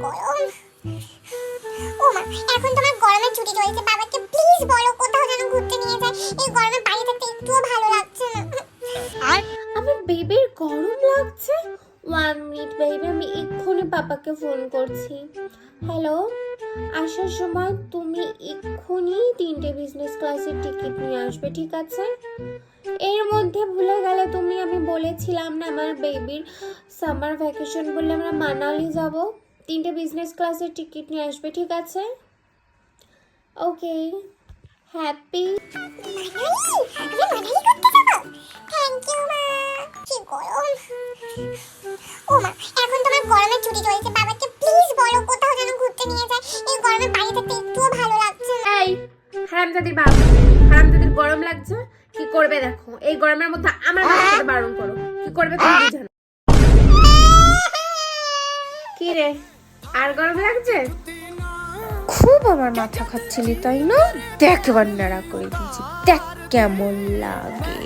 গরম। ও মা, এখন তোমার গরমের ছুটি চলছে, বাবাকে প্লিজ বলো কোথাও যেন ঘুরতে নিয়ে যায়। এই গরমে বাড়ি থাকতে একটুও ভালো লাগছে না। আর আমার বেবির গরম লাগছে। 1 মিনিট বেবি, আমি এক্ষুনি পাপাকে ফোন করছি। হ্যালো, আসার সময় তুমি এক্ষুনি 3টে বিজনেস ক্লাসের টিকিট নিয়ে আসবে, ঠিক আছে? এর মধ্যে ভুলে গেলে তুমি, আমি বলেছিলাম না আমার বেবির সামার ভ্যাকেশন বললে আমরা মানালি যাব। 3টে বিজনেস ক্লাসের টিকিট নিয়ে আসবে, ঠিক আছে? ওকে, হ্যাপি। মানালি ঘুরতে যাবো? থ্যাংক ইউ মা। কি গরম। ও মা, এখন তোমার গরমের ছুটি চলছে, বাবাকে প্লিজ বলো কোথাও যেন ঘুরতে নিয়ে যায়। এই গরমে বাড়ি থাকতে একটুও ভালো লাগছে না। এই হারামজাদির বাপ, হারামজাদির গরম লাগছে, কি করবে দেখো। এই গরমের মধ্যে আমার বাচ্চাকে বারণ করো, কি করবে তুমি বুঝে না। কি রে, আর গরম লাগছে? খুব আমার মাথা খাচ্ছিলি তাই না? দেখ এবার নাড়া করে দিয়েছি, দেখ কেমন লাগে।